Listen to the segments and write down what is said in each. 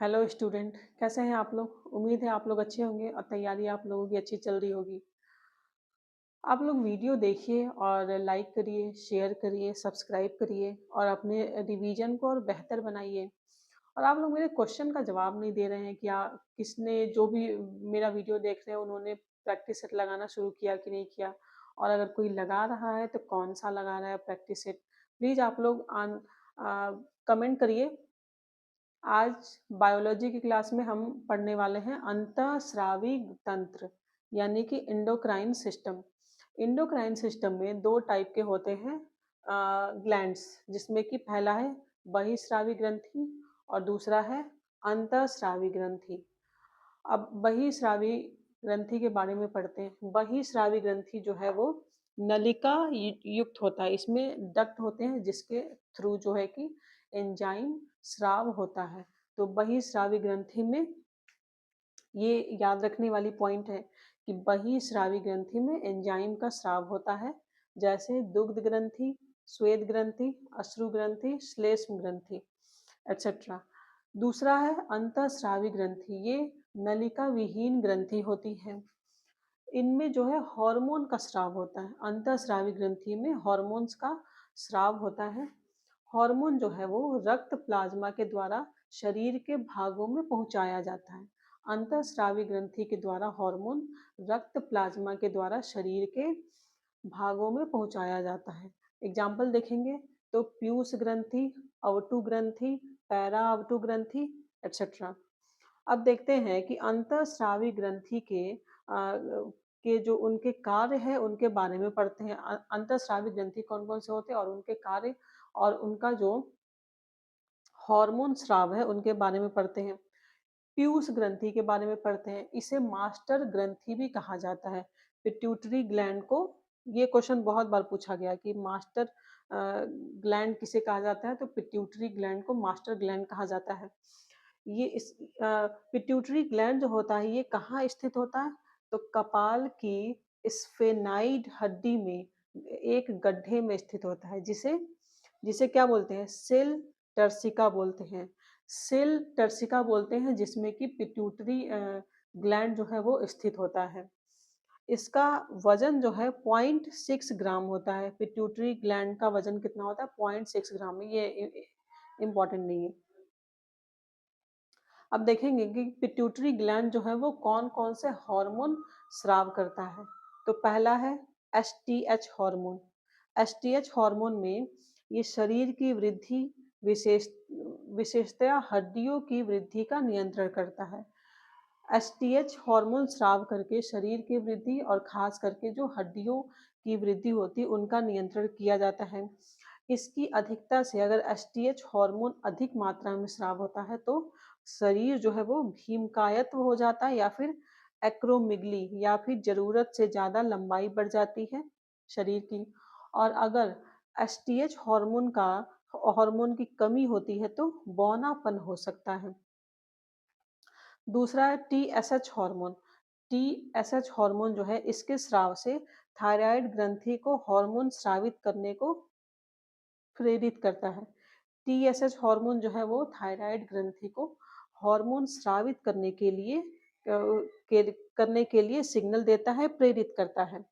Hello student, कैसे हैं आप लोग। उम्मीद है आप लोग अच्छे होंगे और तैयारी आप लोगों की अच्छी चल रही होगी। आप लोग वीडियो देखिए और लाइक करिए, शेयर करिए, सब्सक्राइब करिए और अपने रिवीजन को और बेहतर बनाइए। और आप लोग मेरे क्वेश्चन का जवाब नहीं दे रहे हैं, क्या किसने जो भी मेरा वीडियो देख रहे हैं उन्होंने प्रैक्टिस सेट लगाना शुरू किया कि नहीं किया। और अगर कोई लगा रहा है तो कौन सा लगा रहा है प्रैक्टिस सेट। प्लीज़ आप लोग कमेंट करिए। आज बायोलॉजी की क्लास में हम पढ़ने वाले हैं अंतःस्रावी तंत्र यानी कि इंडोक्राइन सिस्टम। इंडोक्राइन सिस्टम में दो टाइप के होते हैं ग्लैंड्स, जिसमें कि पहला है बहिस्रावी ग्रंथि और दूसरा है अंतःस्रावी ग्रंथि। अब बहिस्रावी ग्रंथि के बारे में पढ़ते हैं। बहिस्रावी ग्रंथि जो है वो नलिका युक्त होता है। इसमें डक्ट होते हैं जिसके थ्रू जो है कि एंजाइम स्राव होता है। तो बहिस्रावी ग्रंथि में ये याद रखने वाली पॉइंट है कि बहिस्रावी ग्रंथि में एंजाइम का स्राव होता है, जैसे दुग्ध ग्रंथि, श्वेत ग्रंथि, अश्रु ग्रंथि, श्लेष्म ग्रंथि एक्सेट्रा। दूसरा है अंतःस्रावी ग्रंथि। ये नलिका विहीन ग्रंथि होती है। इनमें जो है हार्मोन का स्राव होता है। अंतःस्रावी ग्रंथि में हार्मोन्स का स्राव होता है। हार्मोन जो है वो रक्त प्लाज्मा के द्वारा शरीर के भागों में पहुंचाया जाता है। अंतःस्रावी ग्रंथि के द्वारा हार्मोन रक्त प्लाज्मा के द्वारा शरीर के भागों में पहुंचाया जाता है। एग्जाम्पल देखेंगे तो पीयूष ग्रंथि, अवटु ग्रंथि, पैरा अवटु ग्रंथि एक्सेट्रा। अब देखते हैं कि अंतःस्रावी ग्रंथि के जो उनके कार्य है उनके बारे में पढ़ते हैं। अंतःस्रावी ग्रंथि कौन कौन से होते हैं और उनके कार्य और उनका जो हार्मोन स्राव है उनके बारे में पढ़ते हैं। पीयूष ग्रंथि के बारे में पढ़ते हैं। इसे मास्टर ग्रंथि भी कहा जाता है। पिट्यूटरी ग्लैंड को, ये क्वेश्चन बहुत बार पूछा गया कि मास्टर ग्लैंड किसे कहा जाता है, तो पिट्यूटरी ग्लैंड को मास्टर ग्लैंड कहा जाता है। ये इस पिट्यूटरी ग्लैंड जो होता है ये कहाँ स्थित होता है, तो कपाल की स्फेनाइड हड्डी में एक गड्ढे में स्थित होता है, जिसे जिसे क्या बोलते हैं, सेल टर्सिका बोलते हैं। सेल टर्सिका बोलते हैं जिसमें कि पिट्यूटरी ग्लैंड जो है वो स्थित होता है। इसका वजन जो है 0.6 ग्राम होता है। पिट्यूटरी ग्लैंड का वजन कितना होता है, 0.6 ग्राम में। ये इम्पोर्टेंट नहीं है। अब देखेंगे कि पिट्यूटरी ग्लैंड जो है वो कौन कौन से हार्मोन स्राव करता है। तो पहला है S T H hormone. S T H hormone में ये शरीर की वृद्धि, विशेष विशेषतया हड्डियों की वृद्धि का नियंत्रण करता है। एस टी एच हार्मोन स्राव करके शरीर की वृद्धि और खास करके जो हड्डियों की वृद्धि होती है उनका नियंत्रण किया जाता है। इसकी अधिकता से अगर एस टी एच हार्मोन अधिक मात्रा में स्राव होता है तो शरीर जो है वो भीमकायत्व हो जाता है, या फिर एक्रोमिगली, या फिर जरूरत से ज्यादा लंबाई बढ़ जाती है शरीर की। और अगर एस टी एच हार्मोन की कमी होती है तो बौनापन हो सकता है। दूसरा है T S H hormone. T S H hormone जो है इसके स्राव से थायराइड ग्रंथि को हार्मोन स्रावित करने को प्रेरित करता है। टीएसएच हार्मोन जो है वो थायराइड ग्रंथि को हार्मोन स्रावित करने के लिए सिग्नल देता है, प्रेरित करता है।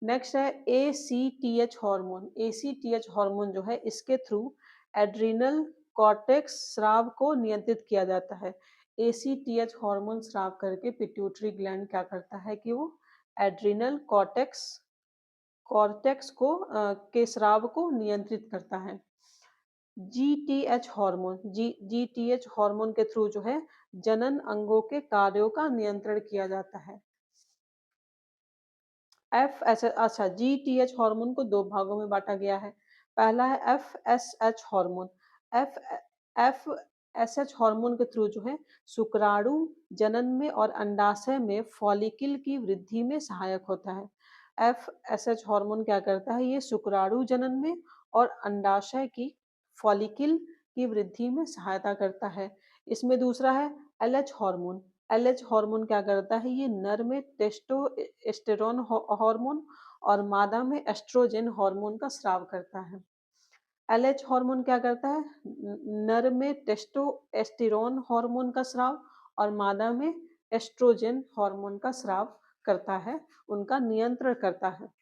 नेक्स्ट है एसीटीएच हार्मोन। एसीटीएच हार्मोन जो है इसके थ्रू एड्रिनल कॉर्टेक्स स्राव को नियंत्रित किया जाता है। एसीटीएच हार्मोन स्राव करके पिट्यूटरी ग्लैंड क्या करता है कि वो एड्रिनल कॉर्टेक्स कॉर्टेक्स को के स्राव को नियंत्रित करता है। जीटीएच हार्मोन, जीटीएच हार्मोन के थ्रू जो है जनन अंगों के कार्यों का नियंत्रण किया जाता है। एफ एस अच्छा, जीटीएच हार्मोन को दो भागों में बांटा गया है। पहला है F S H hormone. F F S H hormone के थ्रू जो है शुक्राणु जनन में और अंडाशय में फॉलिकल की वृद्धि में सहायक होता है। एफ एस एच हार्मोन क्या करता है, ये शुक्राणु जनन में और अंडाशय की फॉलिकल की वृद्धि में सहायता करता है। इसमें दूसरा है एलएच हार्मोन। एलएच हार्मोन क्या करता है, ये नर में टेस्टोस्टेरोन हार्मोन और मादा में एस्ट्रोजन हार्मोन का स्राव करता है। एलएच हार्मोन क्या करता है? नर में टेस्टोस्टेरोन हार्मोन का स्राव और मादा में एस्ट्रोजन हार्मोन का स्राव करता है, उनका नियंत्रण करता है।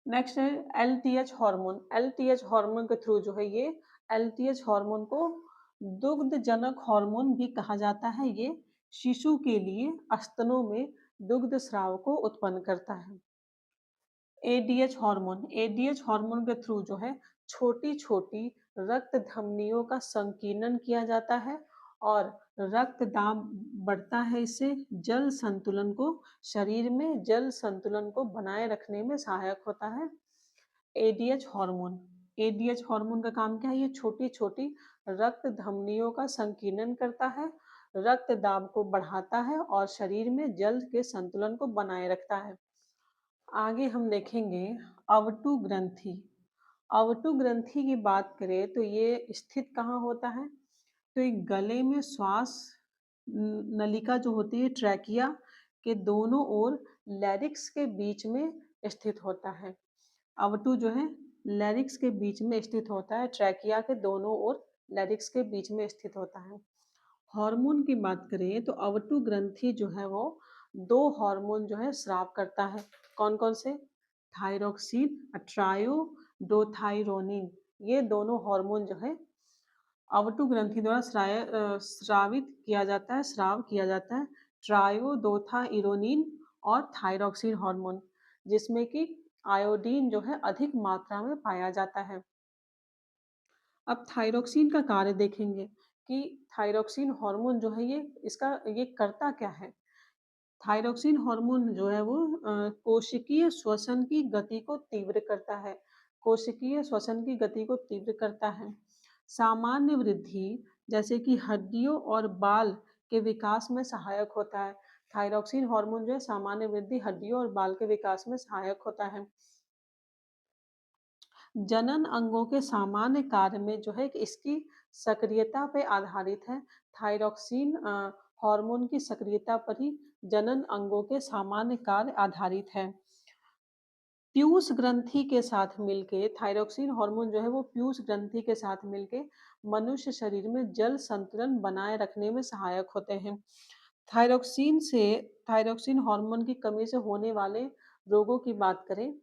नेक्स्ट है एलटीएच हार्मोन। एलटीएच हार्मोन के थ्रू जो है ये एलटीएच हार्मोन को दुग्धजनक हार्मोन भी कहा जाता है। ये शिशु के लिए स्तनों में दुग्ध स्राव को उत्पन्न करता है। ADH hormone. एडीएच हार्मोन के थ्रू जो है छोटी छोटी रक्त धमनियों का संकीर्णन किया जाता है और रक्त दाब बढ़ता है। इससे जल संतुलन को शरीर में जल संतुलन को बनाए रखने में सहायक होता है। ADH hormone. एडीएच हार्मोन का काम क्या है? ये छोटी छोटी रक्त धमनियों का संकीर्णन करता है, रक्त दाब को बढ़ाता है और शरीर में जल के संतुलन को बनाए रखता है। आगे हम देखेंगे अवटु ग्रंथि। अवटु ग्रंथि की बात करें तो ये स्थित कहाँ होता है? तो ये गले में श्वास नलिका जो होती है ट्रैकिया के दोनों ओर लैरिक्स के बीच में स्थित होता है। अवटु जो है लैरिक्स के बीच में स्थित होता है, ट्रैकिया के दोनों ओर लैरिक्स के बीच में स्थित होता है। हार्मोन की बात करें तो अवटु ग्रंथि जो है वो दो हार्मोन जो है स्राव करता है। कौन कौन से? थायरोक्सिन, ट्रायोडोथाइरोनिन। ये दोनों हार्मोन जो है अवटु ग्रंथि द्वारा स्रावित किया जाता है, स्राव किया जाता है। ट्रायोडोथाइरोनिन और थायरोक्सिन हार्मोन, जिसमें कि आयोडीन जो है अधिक मात्रा में पाया जाता है। अब थायरोक्सिन का कार्य देखेंगे कि थायरोक्सिन हार्मोन जो है ये करता क्या है। थायरोक्सिन हार्मोन जो है वो कोशिकीय श्वसन की गति को तीव्र करता है। कोशिकीय श्वसन की गति को तीव्र करता है। सामान्य वृद्धि जैसे कि हड्डियों और बाल के विकास में सहायक होता है। थायरोक्सिन हार्मोन जो है सामान्य वृद्धि, हड्डियों और बाल के विकास में सहायक होता है। जनन अंगों के सामान्य कार्य में जो है कि इसकी सक्रियता पे आधारित है। थायरोक्सिन हार्मोन की सक्रियता पर ही जनन अंगों के सामान्य कार्य आधारित है। पीयूष ग्रंथि के साथ मिलके थायरोक्सिन हार्मोन जो है वो पीयूष ग्रंथि के साथ मिलके मनुष्य शरीर में जल संतुलन बनाए रखने में सहायक होते हैं। थायरोक्सिन से थायरोक्सिन हार्मोन की कमी से होने वाले रोगों की बात करें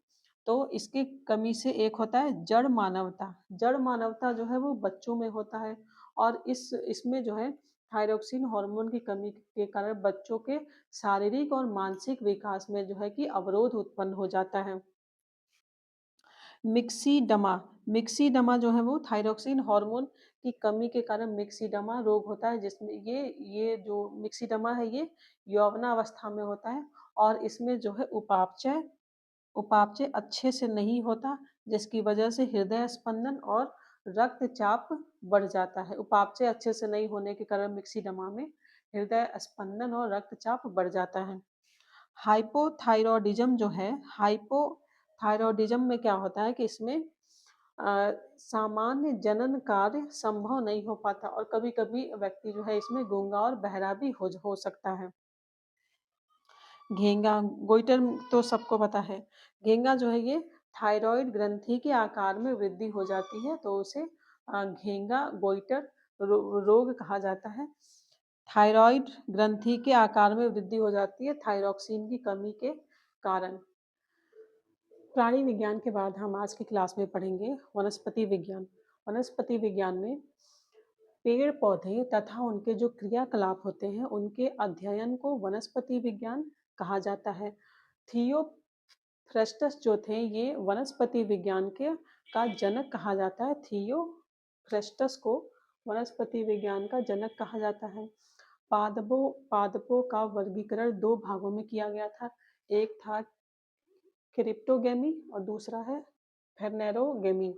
तो इसके कमी से एक होता है जड़ मानवता। जड़ मानवता जो है वो बच्चों में होता है और इसमें जो है थायरोक्सिन हार्मोन की कमी के कारण बच्चों के शारीरिक और मानसिक विकास में जो है कि अवरोध उत्पन्न हो जाता है। मिक्सीडमा। मिक्सीडमा जो है वो थायरोक्सिन हार्मोन की कमी के कारण मिक्सीडमा रोग होता है, जिसमें ये जो मिक्सीडमा है ये यौवनावस्था में होता है और इसमें जो है उपापचय उपापचय अच्छे से नहीं होता, जिसकी वजह से हृदय स्पंदन और रक्तचाप बढ़ जाता है। उपापचय अच्छे से नहीं होने के कारण मिक्सीडमा में हृदय स्पंदन और रक्तचाप बढ़ जाता है। हाइपोथायरॉयडिज्म जो है हाइपोथायरॉयडिज्म में क्या होता है कि इसमें सामान्य जनन कार्य संभव नहीं हो पाता और कभी कभी व्यक्ति जो है इसमें गूंगा और बहरा भी हो सकता है। घेंगा गोइटर तो सबको पता है। घेंगा जो है ये थायराइड ग्रंथि के आकार में वृद्धि हो जाती है तो उसे घेंगा गोइटर रोग कहा जाता है। थायराइड ग्रंथि के आकार में वृद्धि हो जाती है थायरोक्सिन की कमी के कारण। प्राणी विज्ञान के बाद हम आज की क्लास में पढ़ेंगे वनस्पति विज्ञान। वनस्पति विज्ञान में पेड़ पौधे तथा उनके जो क्रियाकलाप होते हैं उनके अध्ययन को वनस्पति विज्ञान कहा जाता है। थियोफ्रेस्टस जो थे ये वनस्पति विज्ञान के का जनक कहा जाता है। थियोफ्रेस्टस को वनस्पति विज्ञान का जनक कहा जाता है। पादपों का वर्गीकरण दो भागों में किया गया था। एक था क्रिप्टोगेमी और दूसरा है फेर्नेरोगेमी।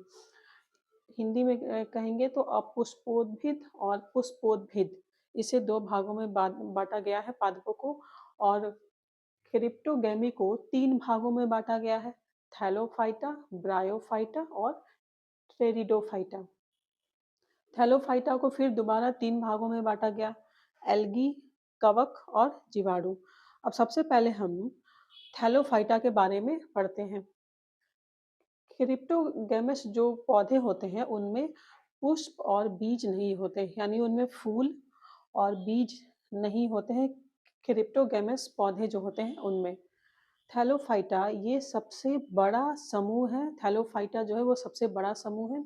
हिंदी में कहेंगे तो अपुष्पोद्भिद और पुष्पोद्भिद, इसे दो भागों में बांटा गया है पादपों को। और क्रिप्टोगेमी को तीन भागों में बांटा गया है, थैलोफाइटा, ब्रायोफाइटा और टेरिडोफाइटा। थैलोफाइटा को फिर दोबारा तीन भागों में बांटा गया, एल्गी, कवक और जीवाणु। अब सबसे पहले हम थैलोफाइटा के बारे में पढ़ते हैं। क्रिप्टोगैमस जो पौधे होते हैं उनमें पुष्प और बीज नहीं होते, यानी उनमें फूल और बीज नहीं होते हैं। क्रिप्टोगैमस पौधे जो होते हैं उनमें थैलोफाइटा ये सबसे बड़ा समूह है। थैलोफाइटा जो है वो सबसे बड़ा समूह है।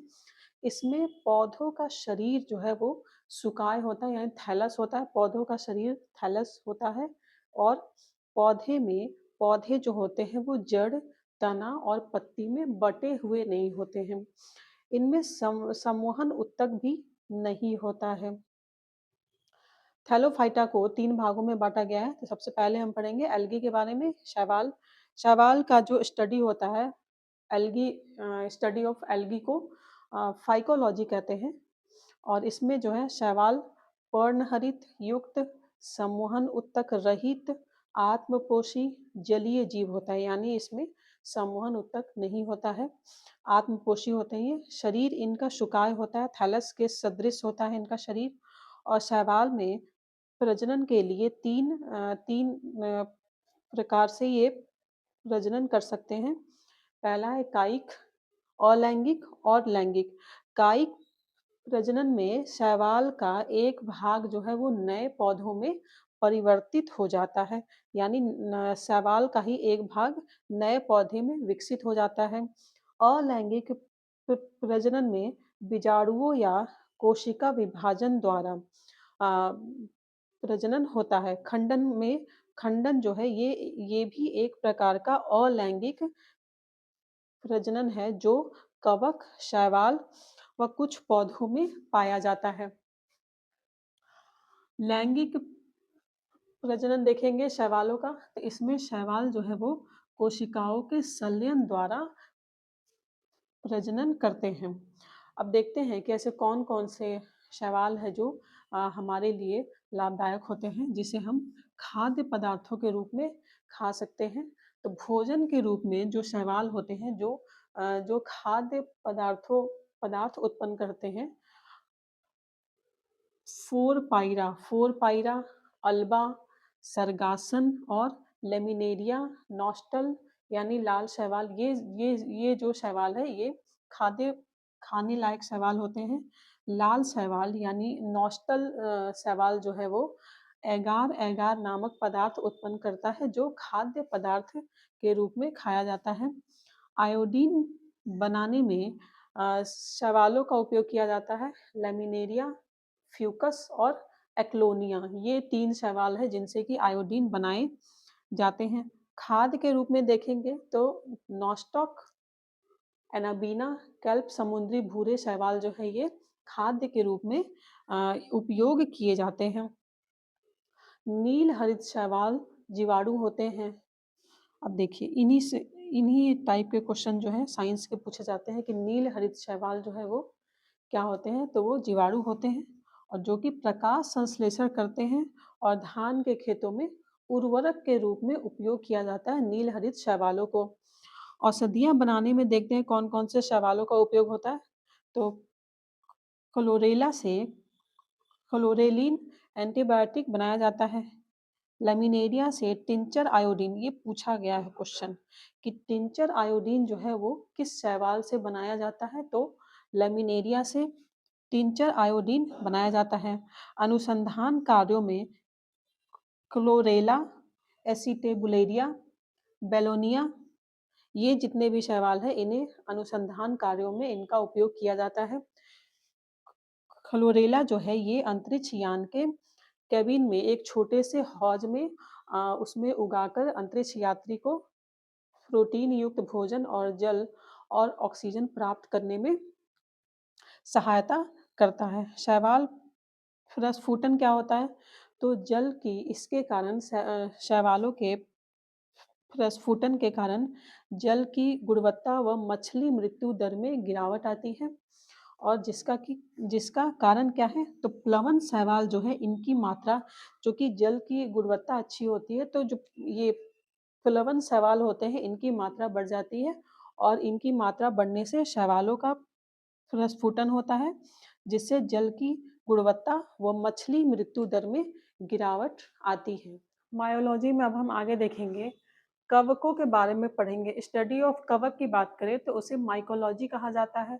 इसमें पौधों का शरीर जो है वो सुकाय होता है, यानी थैलस होता है। पौधों का शरीर थैलस होता है और पौधे में पौधे जो होते हैं वो जड़, तना और पत्ती में बटे हुए नहीं होते हैं। इनमें संवहन ऊतक भी नहीं होता है। थैलोफाइटा को 3 भागों में बाँटा गया है। तो सबसे पहले हम पढ़ेंगे एल्गी के बारे में। शैवाल शैवाल का जो स्टडी होता है, एल्गी स्टडी ऑफ एल्गी को फाइकोलॉजी कहते हैं। और इसमें जो है शैवाल पर्णहरित युक्त, संवहन ऊतक रहित, आत्मपोषी जलीय जीव होता है, यानी इसमें संवहन ऊतक नहीं होता है, आत्मपोषी होते हैं ये। शरीर इनका शुकाय होता है, थैलस के सदृश होता है इनका शरीर। और शैवाल में प्रजनन के लिए तीन प्रकार से ये प्रजनन कर सकते हैं। पहला है कायिक, अलैंगिक और लैंगिक। कायिक प्रजनन में शैवाल का एक भाग जो है वो नए पौधों में परिवर्तित हो जाता है, यानी शैवाल का ही एक भाग नए पौधे में विकसित हो जाता है। अलैंगिक प्रजनन में बीजाणुओं या कोशिका विभाजन द्वारा प्रजनन होता है। खंडन जो है ये भी एक प्रकार का अलैंगिक प्रजनन है जो कवक, शैवाल व कुछ पौधों में पाया जाता है। लैंगिक प्रजनन देखेंगे शैवालों का, तो इसमें शैवाल जो है वो कोशिकाओं के संलयन द्वारा प्रजनन करते हैं। अब देखते हैं कि ऐसे कौन-कौन से शैवाल है जो हमारे लिए लाभदायक होते हैं, जिसे हम खाद्य पदार्थों के रूप में खा सकते हैं। तो भोजन के रूप में जो शैवाल होते हैं जो खाद्य पदार्थ उत्पन्न करते हैं, फोरपाइरा, अल्बा, सरगासन और लेमिनेरिया नॉस्टल, यानी लाल शैवाल। ये जो शैवाल है ये खाने लायक शैवाल होते हैं। लाल शैवाल यानी नॉस्टल शैवाल जो है वो एगार एगार नामक पदार्थ उत्पन्न करता है जो खाद्य पदार्थ के रूप में खाया जाता है। आयोडीन बनाने में शैवालों का उपयोग किया जाता है। लेमिनेरिया, फ्यूकस और एक्लोनिया, ये 3 शैवाल है जिनसे कि आयोडीन बनाए जाते हैं। खाद के रूप में देखेंगे तो नॉस्टॉक, एनाबीना, केल्प समुद्री भूरे शैवाल जो है ये खाद्य के रूप में उपयोग किए जाते हैं। नील हरित शैवाल जीवाणु होते हैं। अब देखिए इन्हीं टाइप के क्वेश्चन जो है साइंस के पूछे जाते हैं कि नील हरित शैवाल जो है वो क्या होते हैं, तो वो जीवाणु होते हैं और जो कि प्रकाश संश्लेषण करते हैं और धान के खेतों में उर्वरक के रूप में उपयोग किया जाता है नील हरित शैवालों को। औषधियाँ बनाने में देखते हैं कौन-कौन से शैवालों का उपयोग होता है। तो क्लोरेला से क्लोरेलिन एंटीबायोटिक बनाया जाता है। लैमिनेरिया से टिंचर आयोडीन, ये पूछा गया है क्वेश्चन कि टिंचर आयोडीन जो है वो किस शैवाल से बनाया जाता है, तो लैमिनेरिया से टिंचर आयोडीन बनाया जाता है। अनुसंधान कार्यों में क्लोरेला, एसिटेबुलेरिया, बेलोनिया, ये जितने भी शैवाल हैं इन्हें अनुसंधान कार्यों में इनका उपयोग किया जाता है। क्लोरेला जो है ये अंतरिक्ष यान के केबिन में एक छोटे से हौज में उसमें उगाकर अंतरिक्ष यात्री को प्रोटीन युक्त भोजन और जल और ऑक्सीजन प्राप्त करने में सहायता करता है। शैवाल प्रस्फुटन क्या होता है, तो जल की इसके कारण शैवालों के प्रस्फुटन के कारण जल की गुणवत्ता व मछली मृत्यु दर में गिरावट आती है। और जिसका कारण क्या है, तो प्लवन शैवाल जो है इनकी मात्रा, जो कि जल की गुणवत्ता अच्छी होती है, तो जो ये प्लवन शैवाल होते हैं इनकी मात्रा बढ़ जाती है और इनकी मात्रा बढ़ने से शैवालों का प्रस्फुटन होता है, जिससे जल की गुणवत्ता व मछली मृत्यु दर में गिरावट आती है। बायोलॉजी में अब हम आगे देखेंगे कवकों के बारे में पढ़ेंगे। स्टडी ऑफ कवक की बात करें तो उसे माइकोलॉजी कहा जाता है।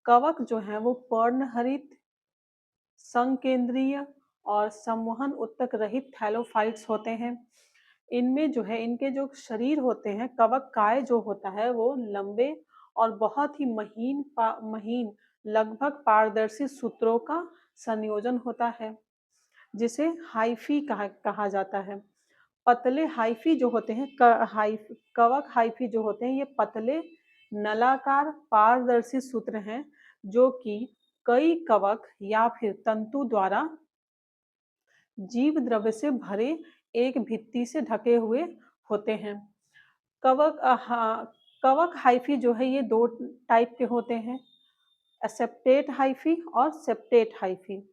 कवक जो है वो पर्णहरित, संकेंद्रीय और संवहन उत्तक रहित थैलोफाइट्स होते हैं। इनमें जो है इनके जो शरीर होते हैं, कवक काय जो होता है वो लंबे और बहुत ही महीन लगभग पारदर्शी सूत्रों का संयोजन होता है, जिसे हाइफी कहा जाता है। पतले हाइफी जो होते हैं, कवक हाइफी जो होते हैं, ये पतले नलाकार पारदर्शी सूत्र हैं जो कि कई कवक या फिर तंतु द्वारा जीव द्रव्य से भरे एक भित्ति से ढके हुए होते हैं। कवक हाइफी जो है ये दो टाइप के होते हैं, एसेप्टेट हाइफी और सेप्टेट हाइफी।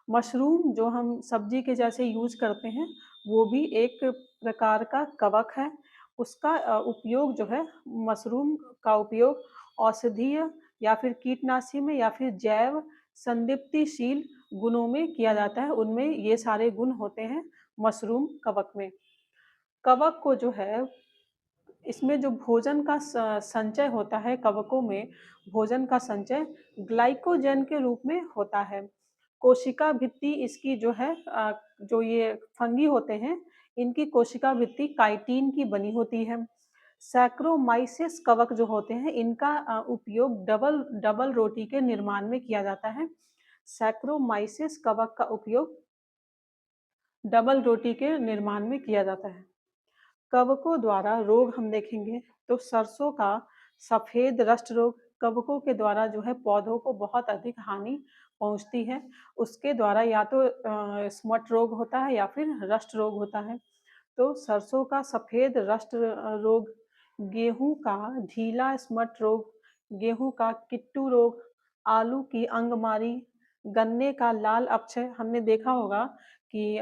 मशरूम जो हम सब्जी के जैसे यूज करते हैं वो भी एक प्रकार का कवक है। उसका उपयोग जो है, मशरूम का उपयोग औषधीय या फिर कीटनाशी में या फिर जैव संदीप्तिशील गुणों में किया जाता है। उनमें ये सारे गुण होते हैं मशरूम कवक में। कवक को जो है, इसमें जो भोजन का संचय होता है, कवकों में भोजन का संचय ग्लाइकोजन के रूप में होता है। कोशिका भित्ति इसकी जो है, जो ये फंगी होते हैं, इनकी कोशिका भित्ति काइटिन की बनी होती है। सैक्रोमाइसिस कवक जो होते हैं, इनका उपयोग डबल डबल रोटी के निर्माण में किया जाता है। सैक्रोमाइसिस कवक का उपयोग डबल रोटी के निर्माण में किया जाता है। कवकों द्वारा रोग हम देखेंगे तो सरसों का सफेद रस्ट रोग कवकों के द्वारा जो है पौधों को बहुत अधिक हानि पहुंचती है। उसके द्वारा या तो स्मट रोग होता है या फिर रस्ट रोग होता है। तो सरसों का सफेद रस्ट रोग, गेहूं का ढीला स्मट रोग, गेहूं का किट्टू रोग, आलू की अंगमारी, गन्ने का लाल अपक्षय। हमने देखा होगा कि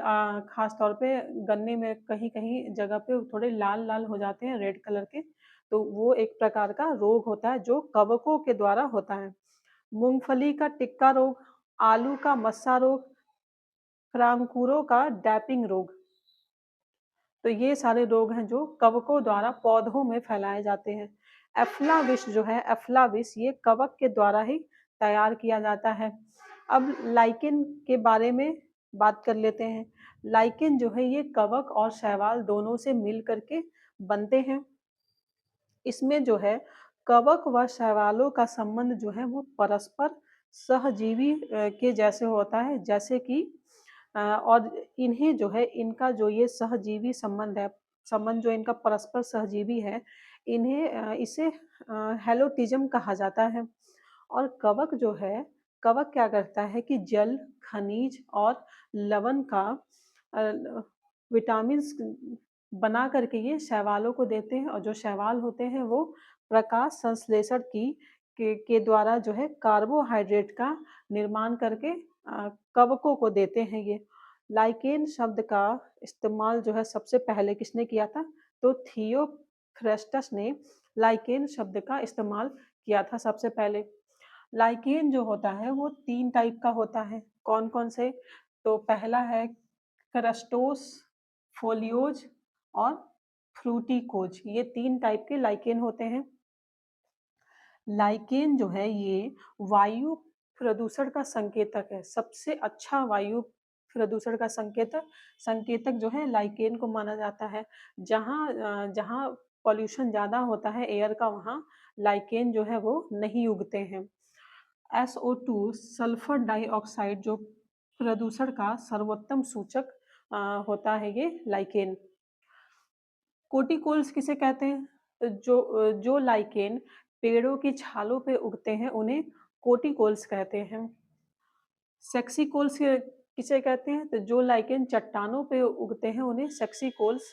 खास तौर पे गन्ने में कहीं कहीं जगह पे थोड़े लाल लाल हो जाते हैं, रेड कलर के। तो वो एक प्रकार का रोग होता है जो कवकों के द्वारा होता है। मूंगफली का टिक्का रोग, आलू का मस्सा रोग, फ्रांकूरो का डैपिंग रोग। तो ये सारे रोग हैं जो कवकों द्वारा पौधों में फैलाए जाते हैं। एफ्लाविश जो है, एफ्लाविश ये कवक के द्वारा ही तैयार किया जाता है। अब लाइकेन के बारे में बात कर लेते हैं। लाइकेन जो है ये कवक और शैवाल दोनों से मिल करके बनते हैं। इसमें जो है कवक व शैवालों का संबंध जो है वो परस्पर सहजीवी के जैसे होता है, जैसे कि और इन्हें जो है, इनका जो ये सहजीवी संबंध है, संबंध जो इनका परस्पर सहजीवी है, इन्हें इसे हेलोटिज्म कहा जाता है। और कवक जो है, कवक क्या करता है कि जल, खनिज और लवण का विटामिन बना करके ये शैवालों को देते हैं। और जो शैवाल होते हैं वो प्रकाश संश्लेषण के द्वारा जो है कार्बोहाइड्रेट का निर्माण करके कवकों को देते हैं ये। लाइकेन शब्द का इस्तेमाल जो है सबसे पहले किसने किया था? तो थियोफ्रेस्टस ने लाइकेन शब्द का इस्तेमाल किया था सबसे पहले। लाइकेन जो होता है वो 3 टाइप का होता है। कौन-कौन से? तो पहला है क्रस्टोस, फोलियोज और फ्रूटिकोज। ये 3 टाइप के लाइकेन होते हैं। लाइकेन जो है ये वायु प्रदूषण का संकेतक है। सबसे अच्छा वायु प्रदूषण का संकेतक जो है लाइकेन को माना जाता है। जहाँ पॉल्यूशन ज़्यादा होता है एयर का, वहाँ लाइकेन जो है वो नहीं उगते हैं। SO2 सल्फर डाइऑक्साइड जो प्रदूषण का सर्वोत्तम सूचक होता है ये लाइकेन। कोटिकोल्स किसे कहते हैं? तो जो लाइकेन पेड़ों की छालों पे उगते हैं उन्हें कोटिकोल्स कहते हैं। सेक्सिकोल्स किसे कहते हैं? तो जो लाइकेन चट्टानों पे उगते हैं उन्हें सेक्सिकोल्स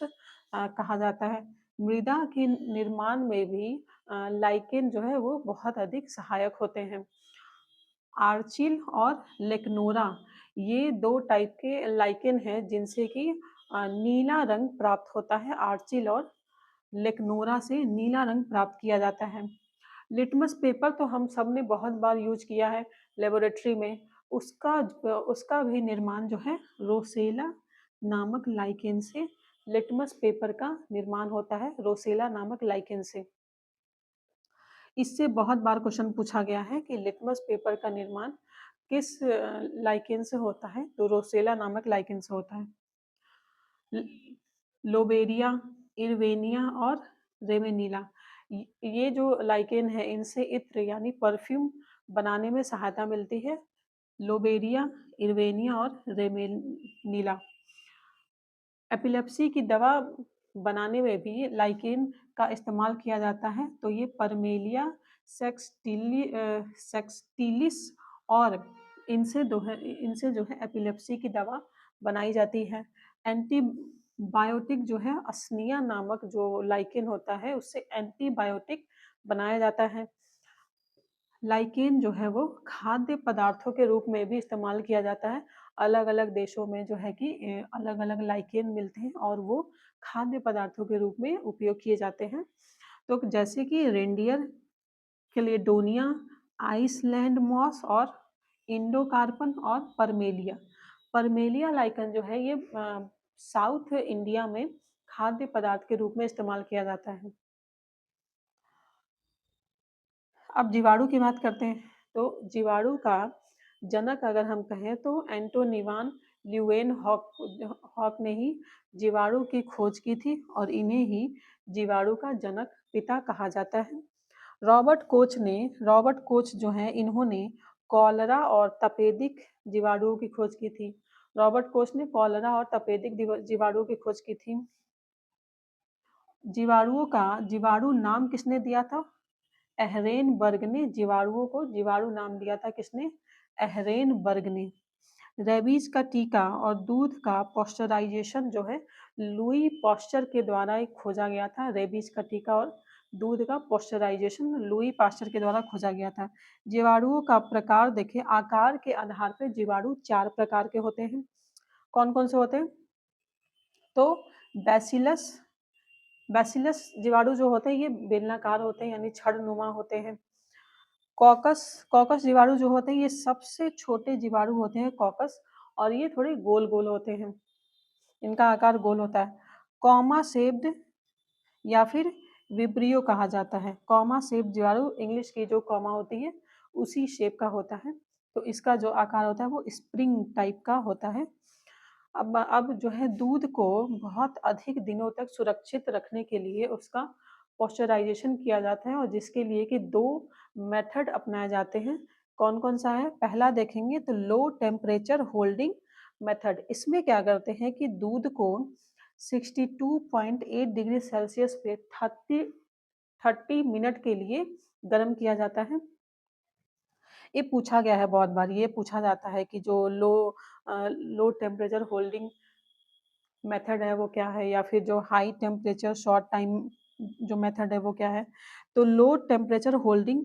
कहा जाता है। मृदा के निर्माण में भी लाइकेन जो है वो बहुत अधिक सहायक होते हैं। आर्चिल और लेक्नोरा ये 2 टाइप के लाइकेन हैं जिनसे कि नीला रंग प्राप्त होता है। आर्चिल और लेक्नोरा से नीला रंग प्राप्त किया जाता है। लिटमस पेपर तो हम सब ने बहुत बार यूज किया है लेबोरेटरी में। उसका उसका भी निर्माण जो है रोसेला नामक लाइकेन से लिटमस पेपर का निर्माण होता है रोसेला नामक लाइकेन से। इससे बहुत बार क्वेश्चन पूछा गया है कि लिटमस पेपर का निर्माण किस लाइकेन से होता है, तो रोसेला नामक लाइकेन से होता है। लोबेरिया, इरवेनिया और रेमेनिला, ये जो लाइकेन है इनसे इत्र यानी परफ्यूम बनाने में सहायता मिलती है। लोबेरिया, इरवेनिया और रेमेनिला। एपिलेप्सी की दवा बनाने में भी लाइकेन का इस्तेमाल किया जाता है, तो ये परमेलिया सेक्सटिलिस और इनसे जो है एपिलेप्सी की दवा बनाई जाती है। एंटीबायोटिक जो है अस्निया नामक जो लाइकेन होता है उससे एंटीबायोटिक बनाया जाता है। लाइकेन जो है वो खाद्य पदार्थों के रूप में भी इस्तेमाल किया जाता है। अलग-अलग देशों में जो है कि अलग-अलग लाइकेन मिलते हैं और वो खाद्य पदार्थों के रूप में उपयोग किए जाते हैं। तो जैसे कि रेनडियर, क्लेडोनिया, आइसलैंड मॉस और इंडोकार्पन और परमेलिया। परमेलिया लाइकेन जो है ये साउथ इंडिया में खाद्य पदार्थ के रूप में इस्तेमाल किया जाता है। अब जीवाणु की बात करते हैं, तो जीवाणु का जनक अगर हम कहें तो एंटोनिवान ल्यूवेनहॉक ने ही जीवाणु की खोज की थी और इन्हें ही जीवाणु का जनक पिता कहा जाता है। रॉबर्ट कोच जो है इन्होंने कॉलरा और तपेदिक जीवाणुओं की खोज की थी। रॉबर्ट कोच ने कॉलरा और तपेदिक जीवाणुओं की खोज की थी। जीवाणुओं का जीवाणु नाम किसने दिया था? एहरेनबर्ग ने जीवाणुओं को जीवाणु नाम दिया था। किसने? एहरेनबर्ग ने। रेबीज का टीका और दूध का पॉस्चराइजेशन जो है लुई पास्चर के द्वारा एक खोजा गया था। रेबीज का टीका और दूध का पॉस्चराइजेशन लुई पास्चर के द्वारा खोजा गया था। जीवाणुओं का प्रकार देखें, आकार के आधार पर जीवाणु 4 प्रकार के होते हैं। कौन कौन से होते हैं? तो बैसिलस बैसिलस जीवाणु जो होते हैं ये बेलनाकार होते हैं यानी छड़नुमा होते हैं। कॉकस कॉकस जीवाणु जो होते हैं ये सबसे छोटे जीवाणु होते हैं कॉकस, और ये थोड़े गोल गोल होते हैं, इनका आकार गोल होता है। कॉमा शेप्ड या फिर विब्रियो कहा जाता है। कॉमा शेप जीवाणु इंग्लिश की जो कॉमा होती है उसी शेप का होता है, तो इसका जो आकार होता है वो स्प्रिंग टाइप का होता है। अब जो है दूध को बहुत अधिक दिनों तक सुरक्षित रखने के लिए उसका पॉस्चराइजेशन किया जाता है और जिसके लिए कि 2 मेथड अपनाए जाते हैं। कौन कौन सा है? पहला देखेंगे तो लो टेम्परेचर होल्डिंग मेथड। इसमें क्या करते हैं कि दूध को 62.8 डिग्री सेल्सियस पे 30 मिनट के लिए गर्म किया जाता है। ये पूछा गया है बहुत बार, ये पूछा जाता है कि जो लो टेम्परेचर होल्डिंग मेथड है वो क्या है, या फिर जो हाई टेम्परेचर शॉर्ट टाइम जो मेथड है वो क्या है। तो लो टेम्परेचर होल्डिंग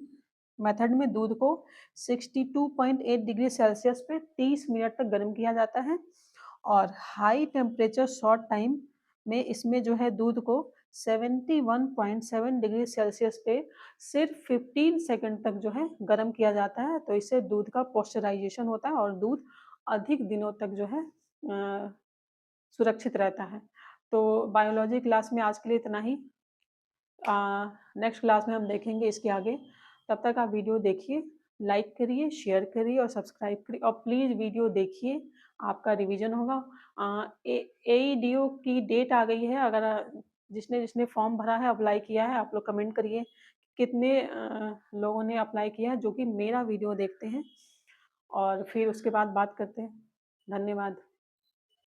मेथड में दूध को 62.8 डिग्री सेल्सियस पे 30 मिनट तक गर्म किया जाता है, और हाई टेम्परेचर शॉर्ट टाइम में इसमें जो है दूध को 71.7 डिग्री सेल्सियस पे सिर्फ 15 सेकंड तक जो है गर्म किया जाता है। तो इससे दूध का पॉस्चराइजेशन होता है और दूध अधिक दिनों तक जो है सुरक्षित रहता है। तो बायोलॉजी क्लास में आज के लिए इतना ही। नेक्स्ट क्लास में हम देखेंगे इसके आगे। तब तक आप वीडियो देखिए, लाइक करिए, शेयर करिए और सब्सक्राइब करिए, और प्लीज़ वीडियो देखिए, आपका रिवीजन होगा। AEDO की डेट आ गई है। अगर जिसने जिसने फॉर्म भरा है, अप्लाई किया है, आप लोग कमेंट करिए कितने लोगों ने अप्लाई किया है जो कि मेरा वीडियो देखते हैं, और फिर उसके बाद बात करते हैं। धन्यवाद।